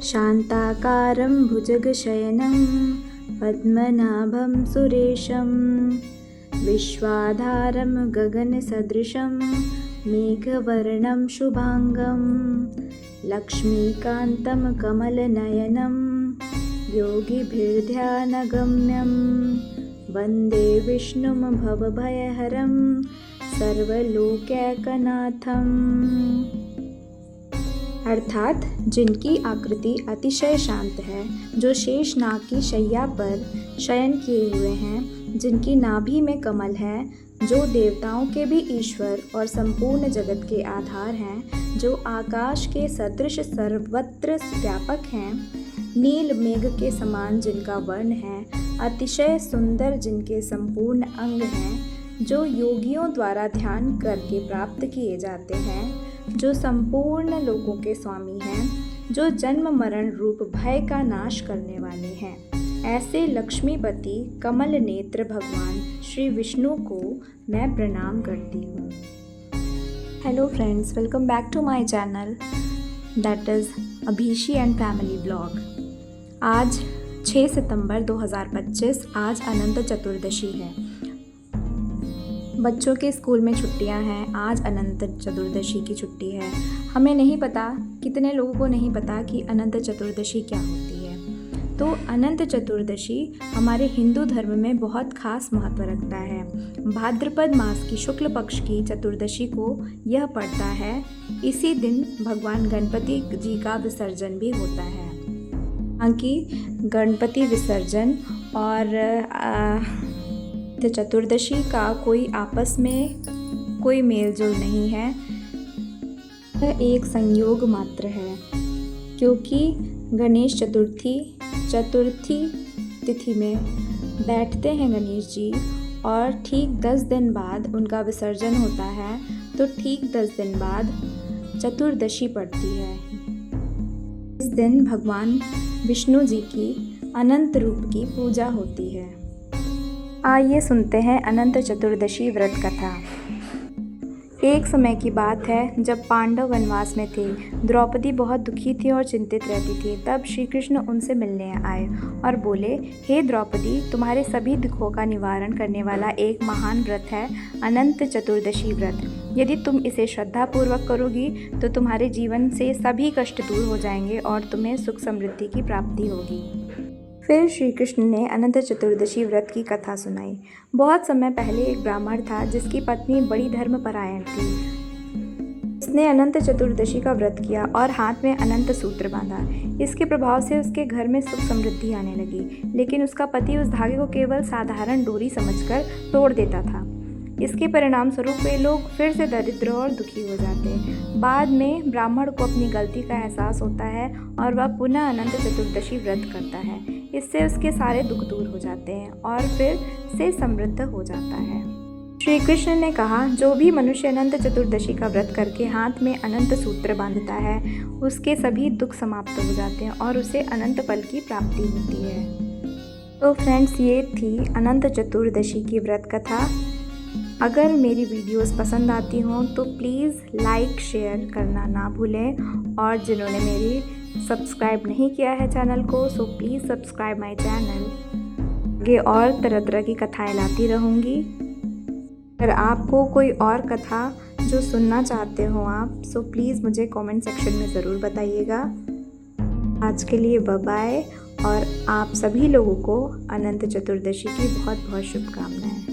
शान्ताकारं भुजगशयनं पद्मनाभं सुरेशं विश्वाधारं गगनसदृशं मेघवर्णं शुभांगं लक्ष्मीकान्तं कमलनयनं योगिभिर्ध्यानगम्यं वन्दे विष्णुं भवभयहरं सर्वलोकैकनाथम्। अर्थात जिनकी आकृति अतिशय शांत है, जो शेष नाग की शैया पर शयन किए हुए हैं, जिनकी नाभि में कमल है, जो देवताओं के भी ईश्वर और संपूर्ण जगत के आधार हैं, जो आकाश के सदृश सर्वत्र व्यापक हैं, नील मेघ के समान जिनका वर्ण है, अतिशय सुंदर जिनके संपूर्ण अंग हैं, जो योगियों द्वारा ध्यान करके प्राप्त किए जाते हैं, जो संपूर्ण लोकों के स्वामी हैं, जो जन्म मरण रूप भय का नाश करने वाले हैं, ऐसे लक्ष्मीपति कमल नेत्र भगवान श्री विष्णु को मैं प्रणाम करती हूँ। Hello friends, welcome back to my channel that is Abhishi and family blog. आज 6 सितंबर 2025 आज अनंत चतुर्दशी है। बच्चों के स्कूल में छुट्टियां हैं। आज अनंत चतुर्दशी की छुट्टी है। हमें नहीं पता, कितने लोगों को नहीं पता कि अनंत चतुर्दशी क्या होती है। तो अनंत चतुर्दशी हमारे हिंदू धर्म में बहुत खास महत्व रखता है। भाद्रपद मास की शुक्ल पक्ष की चतुर्दशी को यह पड़ता है। इसी दिन भगवान गणपति जी का विसर्जन भी होता है। हालांकि गणपति विसर्जन और चतुर्दशी का कोई आपस में कोई मेलजोल नहीं है, यह एक संयोग मात्र है, क्योंकि गणेश चतुर्थी तिथि में बैठते हैं गणेश जी और ठीक 10 दिन बाद उनका विसर्जन होता है। तो ठीक 10 दिन बाद चतुर्दशी पड़ती है। इस दिन भगवान विष्णु जी की अनंत रूप की पूजा होती है। आइए सुनते हैं अनंत चतुर्दशी व्रत कथा। एक समय की बात है, जब पांडव वनवास में थे। द्रौपदी बहुत दुखी थी और चिंतित रहती थी। तब श्री कृष्ण उनसे मिलने आए और बोले, हे द्रौपदी, तुम्हारे सभी दुखों का निवारण करने वाला एक महान व्रत है, अनंत चतुर्दशी व्रत। यदि तुम इसे श्रद्धापूर्वक करोगी तो तुम्हारे जीवन से सभी कष्ट दूर हो जाएंगे और तुम्हें सुख समृद्धि की प्राप्ति होगी। फिर श्री कृष्ण ने अनंत चतुर्दशी व्रत की कथा सुनाई। बहुत समय पहले एक ब्राह्मण था जिसकी पत्नी बड़ी धर्मपरायण थी। उसने अनंत चतुर्दशी का व्रत किया और हाथ में अनंत सूत्र बांधा। इसके प्रभाव से उसके घर में सुख समृद्धि आने लगी, लेकिन उसका पति उस धागे को केवल साधारण डोरी समझकर तोड़ देता था। इसके परिणाम स्वरूप वे लोग फिर से दरिद्र और दुखी हो जाते। बाद में ब्राह्मण को अपनी गलती का एहसास होता है और वह पुनः अनंत चतुर्दशी व्रत करता है। इससे उसके सारे दुख दूर हो जाते हैं और फिर से समृद्ध हो जाता है। श्री कृष्ण ने कहा, जो भी मनुष्य अनंत चतुर्दशी का व्रत करके हाथ में अनंत सूत्र बांधता है, उसके सभी दुख समाप्त हो जाते हैं और उसे अनंत फल की प्राप्ति होती है। तो फ्रेंड्स, ये थी अनंत चतुर्दशी की व्रत कथा। अगर मेरी वीडियोस पसंद आती हों तो प्लीज़ लाइक शेयर करना ना भूलें, और जिन्होंने मेरी सब्सक्राइब नहीं किया है चैनल को, so please subscribe my channel. आगे और तरह तरह की कथाएं लाती रहूँगी। अगर आपको कोई और कथा जो सुनना चाहते हो आप, सो प्लीज़ मुझे कमेंट सेक्शन में ज़रूर बताइएगा। आज के लिए बाय बाय, और आप सभी लोगों को अनंत चतुर्दशी की बहुत बहुत शुभकामनाएं।